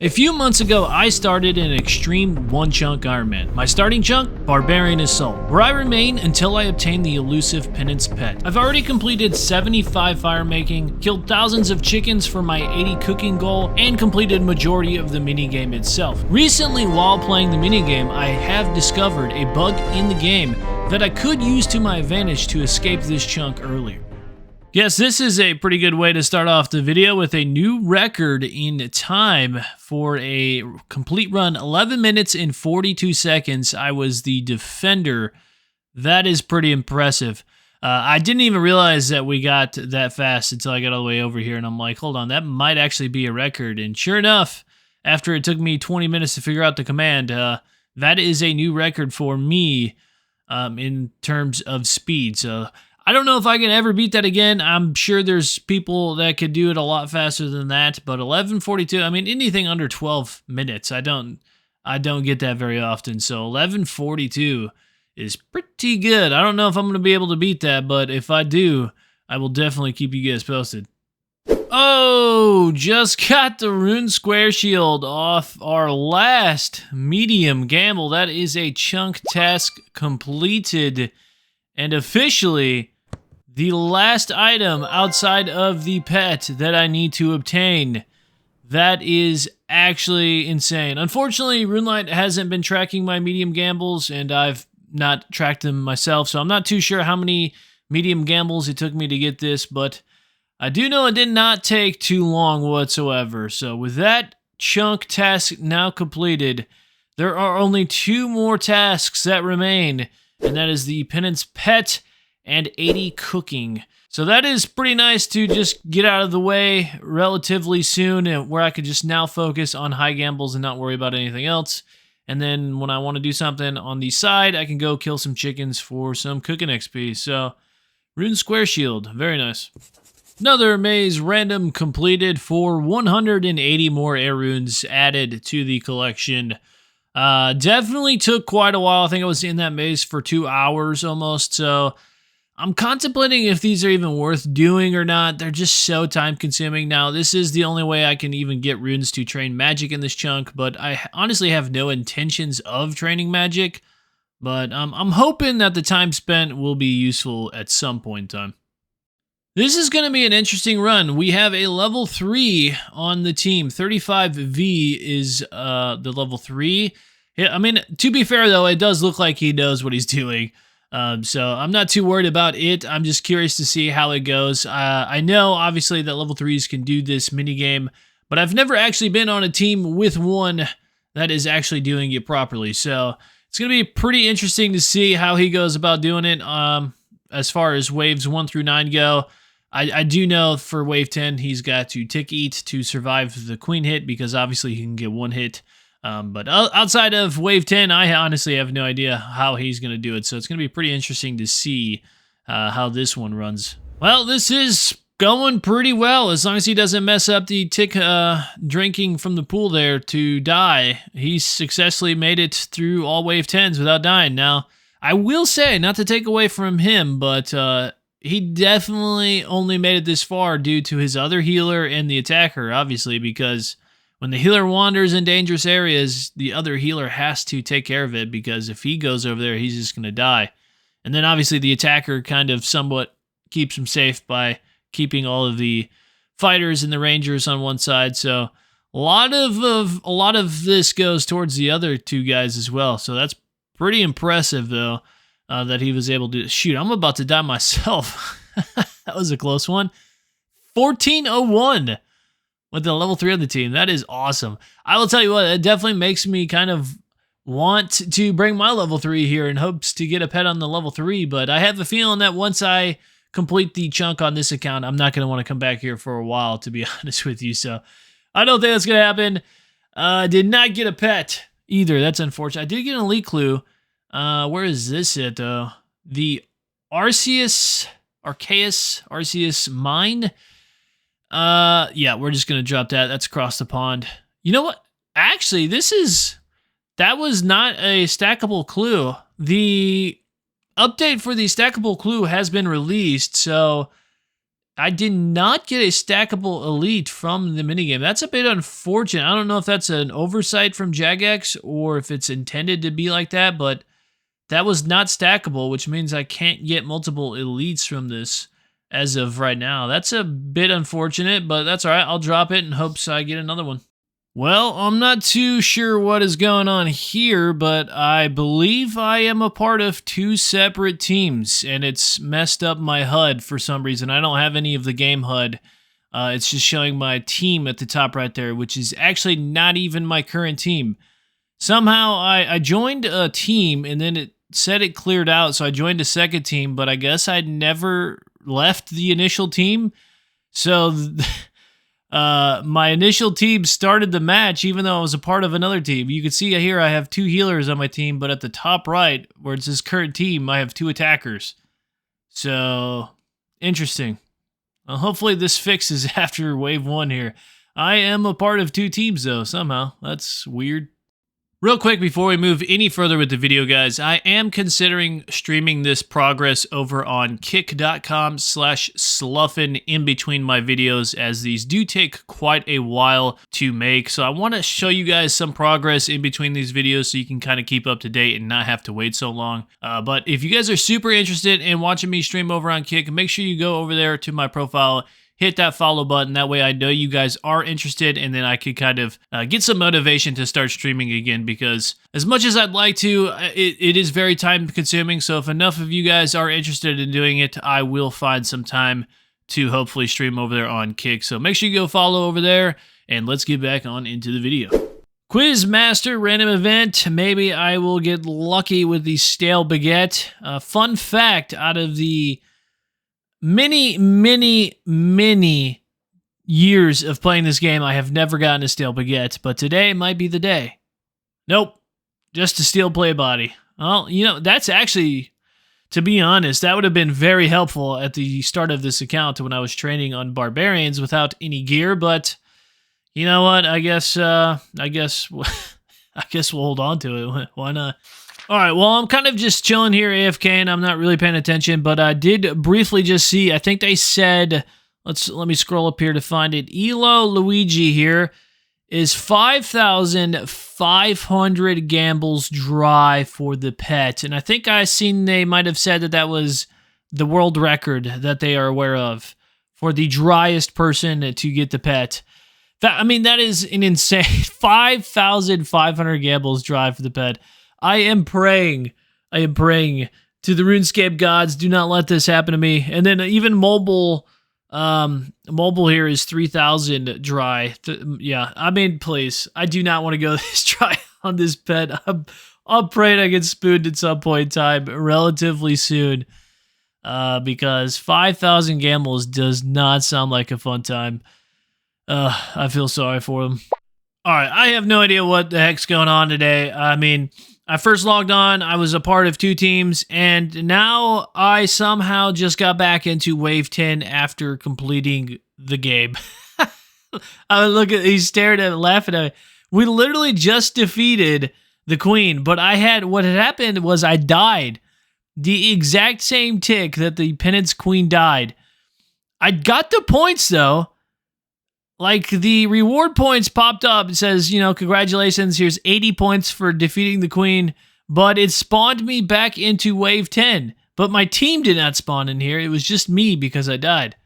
A few months ago, I started an extreme one-chunk Iron Man. My starting chunk, Barbarian Assault, where I remain until I obtain the elusive Penance Pet. I've already completed 75 fire making, killed thousands of chickens for my 80 cooking goal, and completed majority of the minigame itself. Recently, while playing the minigame, I have discovered a bug in the game that I could use to my advantage to escape this chunk earlier. Yes, this is a pretty good way to start off the video with a new record in time for a complete run. 11 minutes and 42 seconds. I was the defender. That is pretty impressive. I didn't even realize that we got that fast until I got all the way over here, and I'm like, hold on, that might actually be a record. And sure enough, after it took me 20 minutes to figure out the command, that is a new record for me in terms of speed. So I don't know if I can ever beat that again. I'm sure there's people that could do it a lot faster than that, but 11:42, I mean, anything under 12 minutes, I don't get that very often. So 11:42 is pretty good. I don't know if I'm going to be able to beat that, but if I do, I will definitely keep you guys posted. Oh, just got the Rune Square Shield off our last medium gamble. That is a chunk task completed, and officially the last item outside of the pet that I need to obtain. That is actually insane. Unfortunately, RuneLite hasn't been tracking my medium gambles, and I've not tracked them myself, so I'm not too sure how many medium gambles it took me to get this, but I do know it did not take too long whatsoever. So with that chunk task now completed, there are only 2 more tasks that remain, and that is the Penance Pet and 80 cooking. So that is pretty nice to just get out of the way relatively soon, and where I could just now focus on high gambles and not worry about anything else. And then when I want to do something on the side, I can go kill some chickens for some cooking XP. So Rune Square Shield, very nice. Another maze random completed for 180 more air runes added to the collection. Definitely took quite a while. I think I was in that maze for 2 hours almost, so I'm contemplating if these are even worth doing or not. They're just so time consuming. Now, this is the only way I can even get runes to train magic in this chunk, but I honestly have no intentions of training magic, but I'm hoping that the time spent will be useful at some point in time. This is going to be an interesting run. We have a level 3 on the team. 35V is the level 3. Yeah, I mean, to be fair, though, it does look like he knows what he's doing. So I'm not too worried about it. I'm just curious to see how it goes. I know, obviously, that level 3s can do this minigame, but I've never actually been on a team with one that is actually doing it properly. So it's going to be pretty interesting to see how he goes about doing it. As far as waves 1 through 9 go, I do know for wave 10, he's got to tick eat to survive the queen hit, because obviously he can get 1 hit. But outside of wave 10, I honestly have no idea how he's going to do it. So it's going to be pretty interesting to see how this one runs. Well, this is going pretty well. As long as he doesn't mess up the tick drinking from the pool there to die. He successfully made it through all wave 10s without dying. Now, I will say, not to take away from him, but he definitely only made it this far due to his other healer and the attacker, obviously, because when the healer wanders in dangerous areas, the other healer has to take care of it, because if he goes over there, he's just going to die. And then obviously the attacker kind of somewhat keeps him safe by keeping all of the fighters and the rangers on one side. So a lot of this goes towards the other 2 guys as well. So that's pretty impressive, though, that he was able to shoot. I'm about to die myself. That was a close one. 1401. With the level 3 on the team. That is awesome. I will tell you what, it definitely makes me kind of want to bring my level 3 here in hopes to get a pet on the level 3, but I have a feeling that once I complete the chunk on this account, I'm not going to want to come back here for a while, to be honest with you, so I don't think that's going to happen. Did not get a pet either. That's unfortunate. I did get an elite clue. Where is this at, though? The Arceus Mine? Yeah, we're just going to drop that. That's across the pond. You know what? Actually, that was not a stackable clue. The update for the stackable clue has been released, so I did not get a stackable elite from the minigame. That's a bit unfortunate. I don't know if that's an oversight from Jagex or if it's intended to be like that, but that was not stackable, which means I can't get multiple elites from this as of right now. That's a bit unfortunate, but that's all right. I'll drop it in hopes I get another one. Well, I'm not too sure what is going on here, but I believe I am a part of two separate teams, and it's messed up my HUD for some reason. I don't have any of the game HUD. It's just showing my team at the top right there, which is actually not even my current team. Somehow I joined a team, and then it said it cleared out, so I joined a second team, but I guess I'd never left the initial team. So my initial team started the match even though I was a part of another team. You can see here I have 2 healers on my team, but at the top right, where it says current team, I have 2 attackers. So, interesting. Well, hopefully this fixes after wave 1 here. I am a part of 2 teams though, somehow. That's weird. Real quick before we move any further with the video, guys, I am considering streaming this progress over on kick.com/sluffin in between my videos, as these do take quite a while to make. So I want to show you guys some progress in between these videos so you can kind of keep up to date and not have to wait so long. But if you guys are super interested in watching me stream over on Kick, make sure you go over there to my profile, hit that follow button. That way I know you guys are interested, and then I could kind of get some motivation to start streaming again, because as much as I'd like to, it is very time consuming. So if enough of you guys are interested in doing it, I will find some time to hopefully stream over there on Kick. So make sure you go follow over there, and let's get back on into the video. Quiz Master random event. Maybe I will get lucky with the stale baguette. Fun fact, out of the many years of playing this game, I have never gotten a stale baguette, but today might be the day. Nope, just a steel play body. Well, you know, that's actually, to be honest, that would have been very helpful at the start of this account when I was training on barbarians without any gear, but you know what? I guess we'll hold on to it. Why not? All right, well, I'm kind of just chilling here AFK, and I'm not really paying attention, but I did briefly just see, I think they said, let me scroll up here to find it. Elo Luigi here is 5,500 gambles dry for the pet, and I think I seen they might have said that that was the world record that they are aware of for the driest person to get the pet. I mean, that is an insane 5,500 gambles dry for the pet. I am praying to the RuneScape gods, do not let this happen to me. And then even mobile here is 3,000 dry. Yeah, I mean, please, I do not want to go this dry on this pet. I'm praying I get spooned at some point in time, relatively soon, because 5,000 gambles does not sound like a fun time. I feel sorry for them. All right, I have no idea what the heck's going on today. I mean, I first logged on, I was a part of 2 teams, and now I somehow just got back into Wave 10 after completing the game. He's staring at it, laughing at me. We literally just defeated the queen, but what had happened was I died. The exact same tick that the penance queen died. I got the points, though. Like, the reward points popped up. It says, you know, congratulations, here's 80 points for defeating the queen. But it spawned me back into Wave 10. But my team did not spawn in here. It was just me because I died.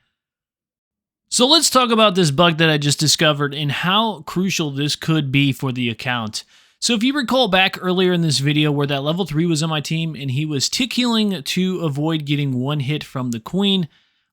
So let's talk about this bug that I just discovered and how crucial this could be for the account. So if you recall back earlier in this video where that level 3 was on my team and he was tick healing to avoid getting 1 hit from the queen,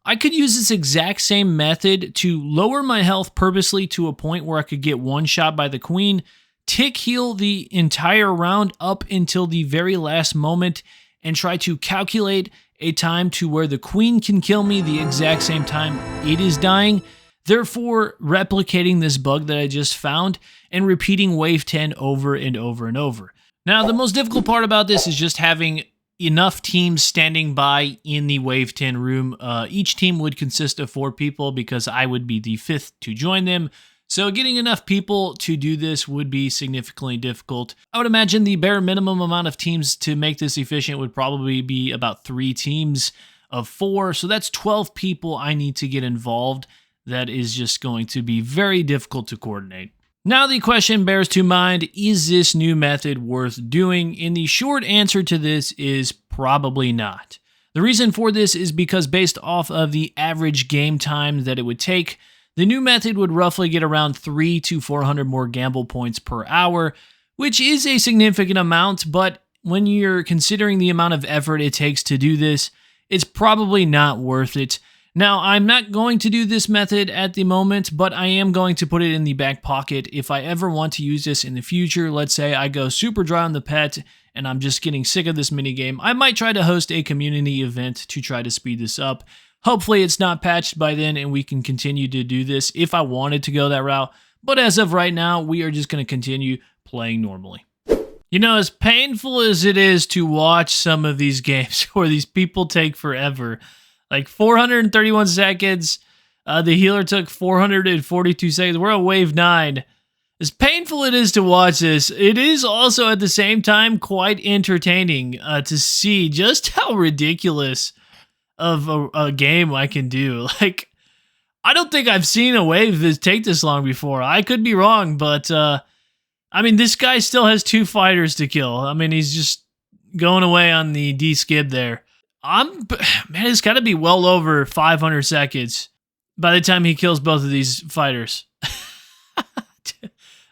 I could use this exact same method to lower my health purposely to a point where I could get 1 shot by the queen, tick heal the entire round up until the very last moment, and try to calculate a time to where the queen can kill me the exact same time it is dying, therefore replicating this bug that I just found and repeating Wave 10 over and over and over. Now, the most difficult part about this is just having enough teams standing by in the Wave 10 room. Each team would consist of 4 people because I would be the 5th to join them. So getting enough people to do this would be significantly difficult. I would imagine the bare minimum amount of teams to make this efficient would probably be about 3 teams of 4. So that's 12 people I need to get involved. That is just going to be very difficult to coordinate. Now the question bears to mind, is this new method worth doing? And the short answer to this is probably not. The reason for this is because based off of the average game time that it would take, the new method would roughly get around 300 to 400 more gamble points per hour, which is a significant amount, but when you're considering the amount of effort it takes to do this, it's probably not worth it. Now, I'm not going to do this method at the moment, but I am going to put it in the back pocket if I ever want to use this in the future. Let's say I go super dry on the pet and I'm just getting sick of this minigame. I might try to host a community event to try to speed this up. Hopefully it's not patched by then and we can continue to do this if I wanted to go that route. But as of right now, we are just going to continue playing normally. You know, as painful as it is to watch some of these games where these people take forever, like 431 seconds, the healer took 442 seconds, we're on wave 9. As painful it is to watch this, it is also at the same time quite entertaining to see just how ridiculous of a game I can do. Like, I don't think I've seen a wave that take this long before. I could be wrong, but I mean, this guy still has 2 fighters to kill. I mean, he's just going away on the D-skib there. Man, it's got to be well over 500 seconds by the time he kills both of these fighters.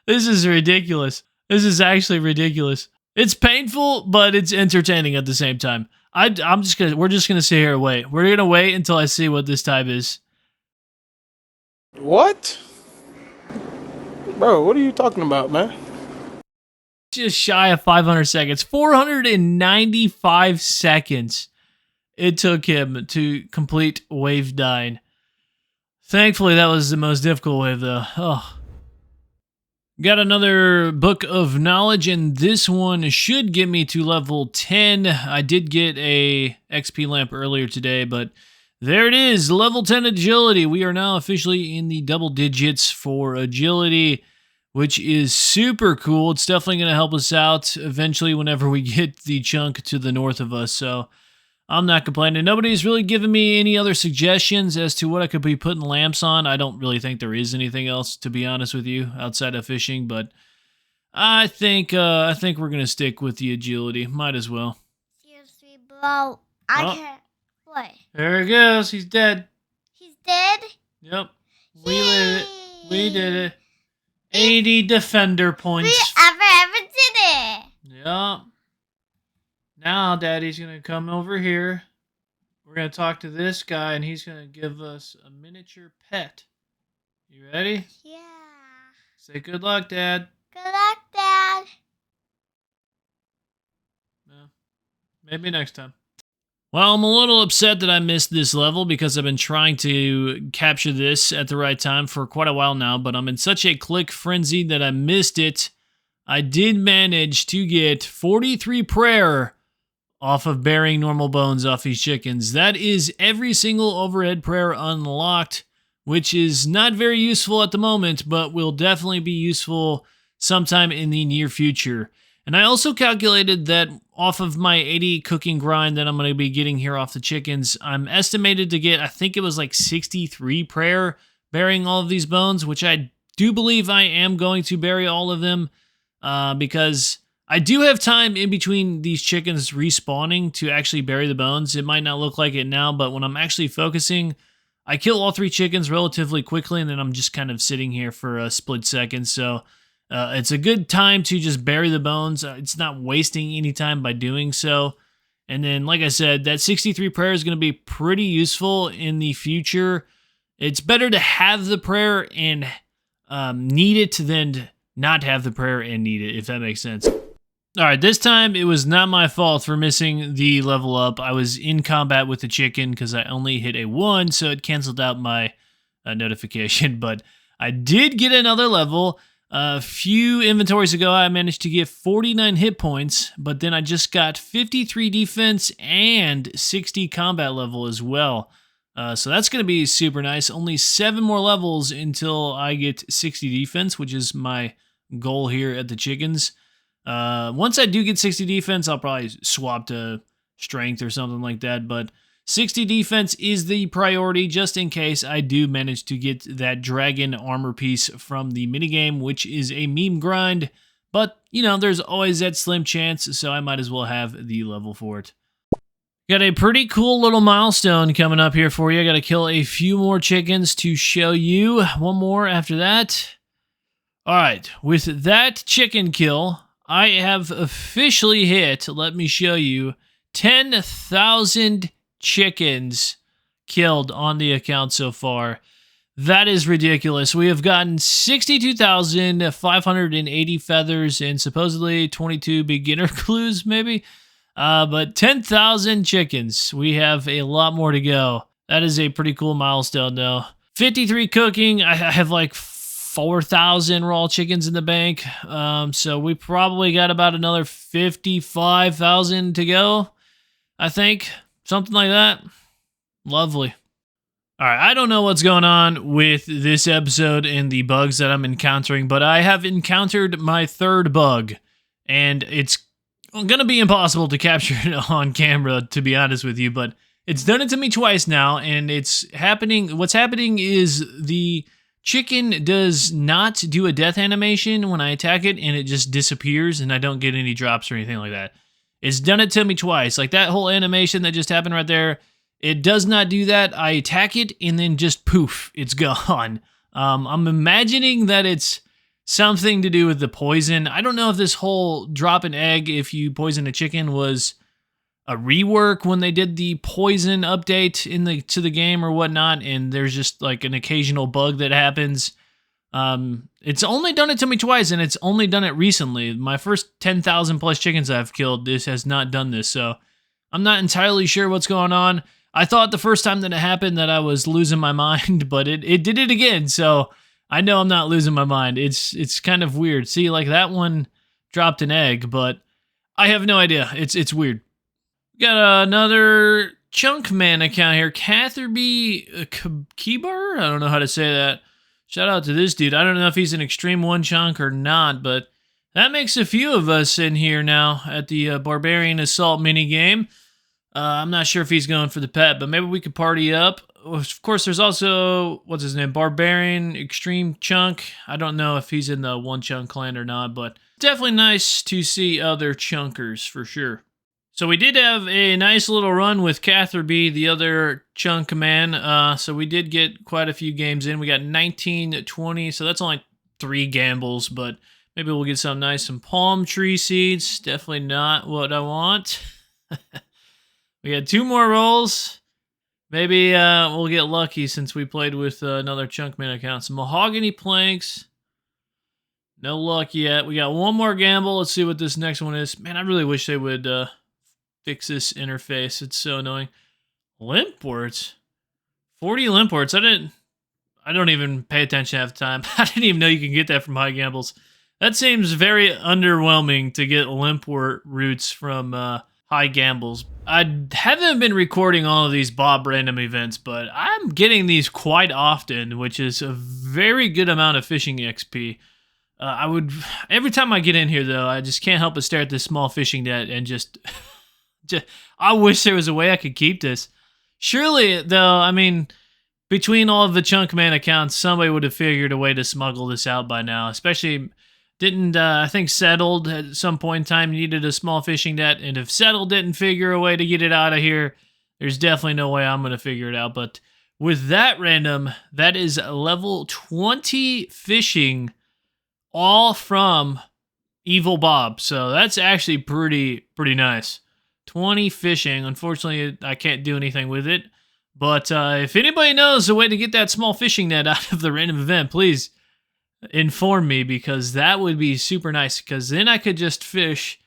This is ridiculous. This is actually ridiculous. It's painful, but it's entertaining at the same time. We're just gonna sit here and wait. We're gonna wait until I see what this type is. What? Bro, what are you talking about, man? Just shy of 500 seconds. 495 seconds it took him to complete wave 9. Thankfully, that was the most difficult wave, though. Oh. Got another book of knowledge, and this one should get me to level 10. I did get a XP lamp earlier today, but there it is, level 10 agility. We are now officially in the double digits for agility, which is super cool. It's definitely going to help us out eventually whenever we get the chunk to the north of us, so I'm not complaining. Nobody's really given me any other suggestions as to what I could be putting lamps on. I don't really think there is anything else, to be honest with you, outside of fishing, but I think we're going to stick with the agility. Might as well. Seriously, bro. I can't. What? There he goes. He's dead. He's dead? Yep. We did it. We did it. 80 defender points. We ever did it. Yep. Now Daddy's going to come over here. We're going to talk to this guy, and he's going to give us a miniature pet. You ready? Yeah. Say good luck, Dad. Good luck, Dad. Well, maybe next time. Well, I'm a little upset that I missed this level because I've been trying to capture this at the right time for quite a while now, but I'm in such a click frenzy that I missed it. I did manage to get 43 prayer off of burying normal bones off these chickens. That is every single overhead prayer unlocked, which is not very useful at the moment, but will definitely be useful sometime in the near future. And I also calculated that off of my 80 cooking grind that I'm going to be getting here off the chickens, I'm estimated to get, I think it was like 63 prayer burying all of these bones, which I do believe I am going to bury all of them because I do have time in between these chickens respawning to actually bury the bones. It might not look like it now, but when I'm actually focusing, I kill all 3 chickens relatively quickly, and then I'm just kind of sitting here for a split second. So it's a good time to just bury the bones. It's not wasting any time by doing so. And then, like I said, that 63 prayer is going to be pretty useful in the future. It's better to have the prayer and need it than not have the prayer and need it, if that makes sense. All right, this time it was not my fault for missing the level up. I was in combat with the chicken because I only hit a 1, so it canceled out my notification. But I did get another level. A few inventories ago, I managed to get 49 hit points, but then I just got 53 defense and 60 combat level as well. So that's going to be super nice. Only 7 more levels until I get 60 defense, which is my goal here at the chickens. Once I do get 60 defense, I'll probably swap to strength or something like that. But 60 defense is the priority just in case I do manage to get that dragon armor piece from the minigame, which is a meme grind. But, you know, there's always that slim chance, so I might as well have the level for it. Got a pretty cool little milestone coming up here for you. I got to kill a few more chickens to show you. One more after that. All right, with that chicken kill, I have officially hit, let me show you, 10,000 chickens killed on the account so far. That is ridiculous. We have gotten 62,580 feathers and supposedly 22 beginner clues, maybe. But 10,000 chickens. We have a lot more to go. That is a pretty cool milestone, though. 53 cooking. I have like 4,000 raw chickens in the bank. So we probably got about another 55,000 to go, I think. Something like that. Lovely. All right, I don't know what's going on with this episode and the bugs that I'm encountering, but I have encountered my third bug, and it's going to be impossible to capture it on camera, to be honest with you, but it's done it to me twice now, and it's happening. What's happening is the chicken does not do a death animation when I attack it, and it just disappears, and I don't get any drops or anything like that. It's done it to me twice. Like that whole animation that just happened right there, it does not do that. I attack it, and then just poof, it's gone. I'm imagining that it's something to do with the poison. I don't know if this whole drop an egg if you poison a chicken was a rework when they did the poison update to the game or whatnot, and there's just like an occasional bug that happens. It's only done it to me twice, and it's only done it recently. My first 10,000 plus chickens I've killed, this has not done this, so I'm not entirely sure what's going on. I thought the first time that it happened that I was losing my mind, but it did it again, so I know I'm not losing my mind. It's kind of weird. See, like that one dropped an egg, but I have no idea. It's weird. Got another Chunk Man account here. Catherby Keebar? I don't know how to say that. Shout out to this dude. I don't know if he's an extreme OneChunk or not, but that makes a few of us in here now at the Barbarian Assault minigame. I'm not sure if he's going for the pet, but maybe we could party up. Of course, there's also, what's his name, Barbarian Extreme Chunk. I don't know if he's in the OneChunk clan or not, but definitely nice to see other chunkers for sure. So we did have a nice little run with Catherby, the other chunk man. So we did get quite a few games in. We got 19, 20, so that's only 3 gambles, but maybe we'll get some nice, some palm tree seeds. Definitely not what I want. We got 2 more rolls. Maybe we'll get lucky since we played with another Chunkman account. Some mahogany planks. No luck yet. We got 1 more gamble. Let's see what this next one is. Man, I really wish they would fix this interface. It's so annoying. Limpworts. 40 limpworts. I don't even pay attention half the time. I didn't even know you can get that from high gambles. That seems very underwhelming to get limpwort roots from high gambles. I haven't been recording all of these Bob random events, but I'm getting these quite often, which is a very good amount of fishing XP. Every time I get in here though, I just can't help but stare at this small fishing net and just I wish there was a way I could keep this. Surely though, I mean, between all of the Chunkman accounts, somebody would have figured a way to smuggle this out by now, especially didn't, I think Settled at some point in time needed a small fishing net, and if Settled didn't figure a way to get it out of here, there's definitely no way I'm going to figure it out. But with that random, that is level 20 fishing, all from Evil Bob. So that's actually pretty nice. 20 fishing. Unfortunately, I can't do anything with it. But if anybody knows a way to get that small fishing net out of the random event, please inform me, because that would be super nice, because then I could just fish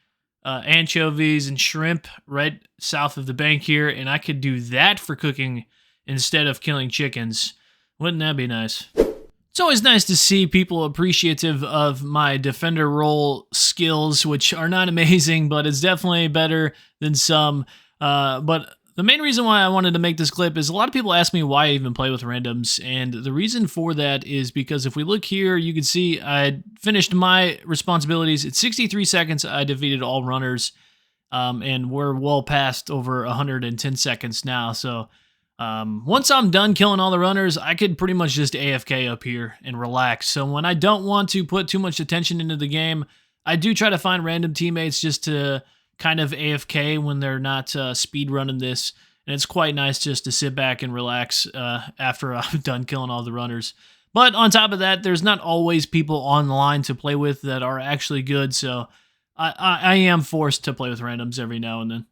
anchovies and shrimp right south of the bank here, and I could do that for cooking instead of killing chickens. Wouldn't that be nice? It's always nice to see people appreciative of my defender role skills, which are not amazing, but it's definitely better than some. But the main reason why I wanted to make this clip is a lot of people ask me why I even play with randoms, and the reason for that is because if we look here, you can see I finished my responsibilities. At 63 seconds, I defeated all runners. and we're well past over 110 seconds now. So once I'm done killing all the runners, I could pretty much just AFK up here and relax. So when I don't want to put too much attention into the game, I do try to find random teammates just to kind of AFK when they're not speed running this. And it's quite nice just to sit back and relax after I'm done killing all the runners. But on top of that, there's not always people online to play with that are actually good, so I am forced to play with randoms every now and then.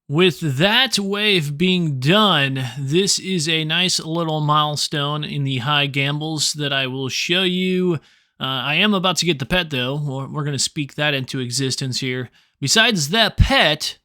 With that wave being done, this is a nice little milestone in the high gambles that I will show you. I am about to get the pet, though. We're going to speak that into existence here. Besides that pet,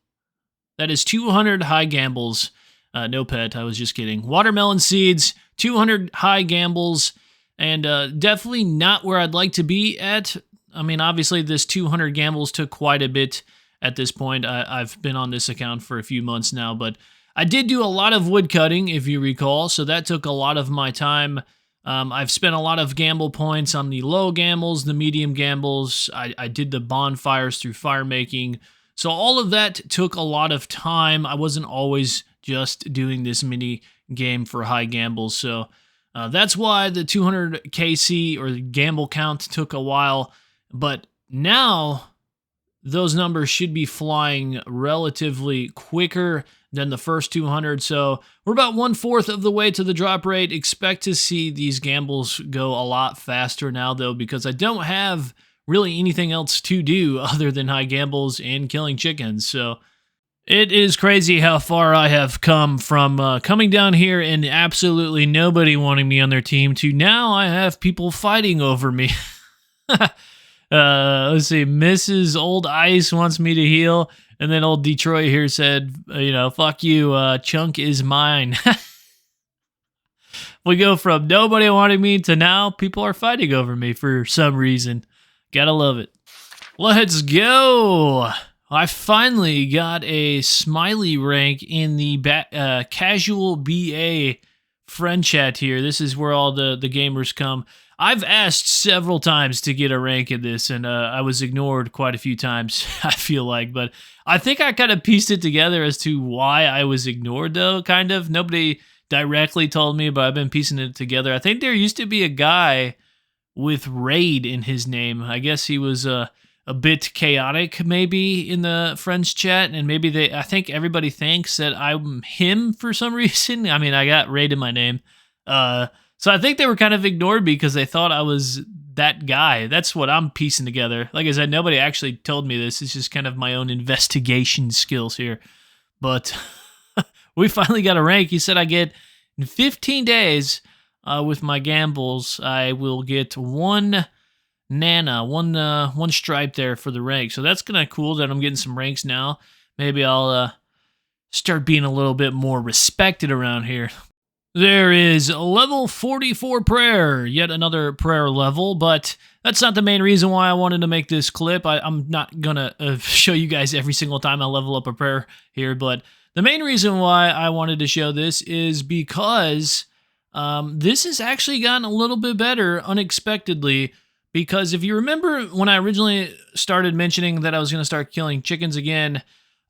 that is 200 high gambles. No pet, I was just kidding. Watermelon seeds, 200 high gambles, and definitely not where I'd like to be at. I mean, obviously, this 200 gambles took quite a bit at this point. I've been on this account for a few months now, but I did do a lot of wood cutting, if you recall, so that took a lot of my time. I've spent a lot of gamble points on the low gambles, the medium gambles. I did the bonfires through fire making. So all of that took a lot of time. I wasn't always just doing this mini game for high gambles. So that's why the 200 KC or gamble count took a while. But now those numbers should be flying relatively quicker than the first 200. So we're about 1/4 of the way to the drop rate. Expect to see these gambles go a lot faster now, though, because I don't have really anything else to do other than high gambles and killing chickens. So it is crazy how far I have come from coming down here and absolutely nobody wanting me on their team to now I have people fighting over me. Let's see, Mrs. Old Ice wants me to heal, and then old Detroit here said, fuck you, Chunk is mine. We go from nobody wanting me to now people are fighting over me for some reason. Gotta love it. Let's go. I finally got a smiley rank in the casual BA friend chat here. This is where all the gamers come. I've asked several times to get a rank in this, and I was ignored quite a few times, I feel like. But I think I kind of pieced it together as to why I was ignored, though, kind of. Nobody directly told me, but I've been piecing it together. I think there used to be a guy with Raid in his name. I guess he was a bit chaotic, maybe, in the friends chat, and maybe I think everybody thinks that I'm him for some reason. I mean, I got Raid in my name. So I think they were kind of ignored me because they thought I was that guy. That's what I'm piecing together. Like I said, nobody actually told me this. It's just kind of my own investigation skills here. But we finally got a rank. He said I get in 15 days with my gambles, I will get one stripe there for the rank. So that's kind of cool that I'm getting some ranks now. Maybe I'll start being a little bit more respected around here. There is level 44 prayer, yet another prayer level, but that's not the main reason why I wanted to make this clip. I'm not going to show you guys every single time I level up a prayer here, but the main reason why I wanted to show this is because this has actually gotten a little bit better unexpectedly, because if you remember when I originally started mentioning that I was going to start killing chickens again,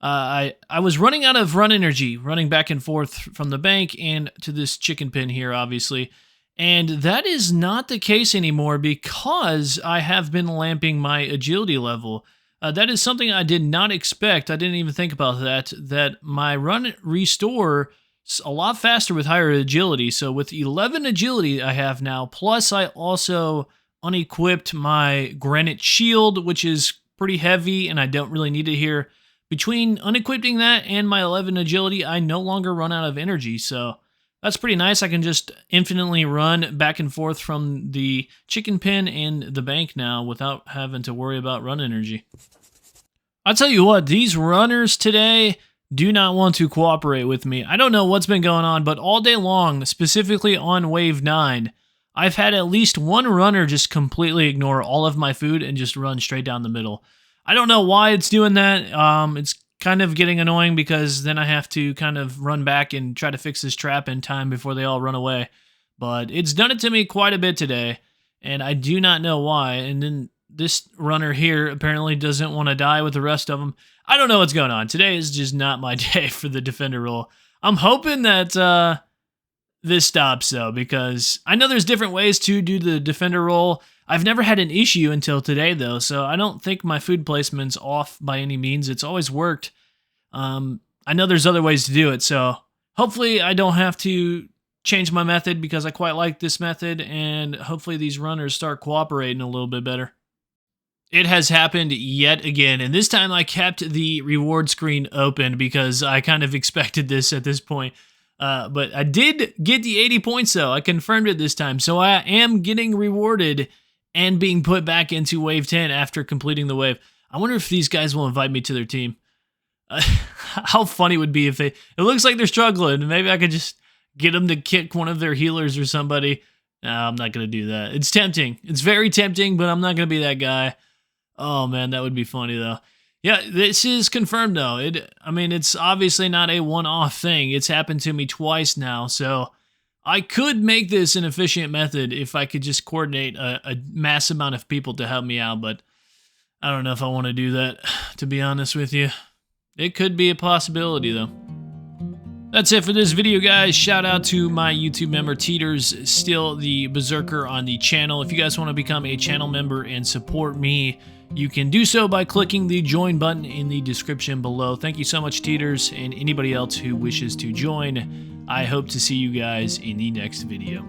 I was running out of run energy, running back and forth from the bank and to this chicken pen here, obviously. And that is not the case anymore because I have been lamping my agility level. That is something I did not expect. I didn't even think about that my run restore is a lot faster with higher agility. So with 11 agility I have now, plus I also unequipped my granite shield, which is pretty heavy and I don't really need it here. Between unequipping that and my 11 agility, I no longer run out of energy, so that's pretty nice. I can just infinitely run back and forth from the chicken pen and the bank now without having to worry about run energy. I'll tell you what, these runners today do not want to cooperate with me. I don't know what's been going on, but all day long, specifically on Wave 9, I've had at least one runner just completely ignore all of my food and just run straight down the middle. I don't know why it's doing that. It's kind of getting annoying because then I have to kind of run back and try to fix this trap in time before they all run away. But it's done it to me quite a bit today, and I do not know why. And then this runner here apparently doesn't want to die with the rest of them. I don't know what's going on. Today is just not my day for the defender role. I'm hoping that this stops, though, because I know there's different ways to do the defender role. I've never had an issue until today, though, so I don't think my food placement's off by any means. It's always worked. I know there's other ways to do it, so hopefully I don't have to change my method because I quite like this method, and hopefully these runners start cooperating a little bit better. It has happened yet again, and this time I kept the reward screen open because I kind of expected this at this point. But I did get the 80 points, though. I confirmed it this time, so I am getting rewarded and being put back into Wave 10 after completing the wave. I wonder if these guys will invite me to their team. How funny it would be if they... It looks like they're struggling. Maybe I could just get them to kick one of their healers or somebody. No, I'm not going to do that. It's tempting. It's very tempting, but I'm not going to be that guy. Oh, man, that would be funny, though. Yeah, this is confirmed, though. I mean, it's obviously not a one-off thing. It's happened to me twice now, so I could make this an efficient method if I could just coordinate a mass amount of people to help me out, but I don't know if I want to do that, to be honest with you. It could be a possibility, though. That's it for this video, guys. Shout out to my YouTube member, Teeters, still the berserker on the channel. If you guys want to become a channel member and support me, you can do so by clicking the join button in the description below. Thank you so much, Teeters, and anybody else who wishes to join. I hope to see you guys in the next video.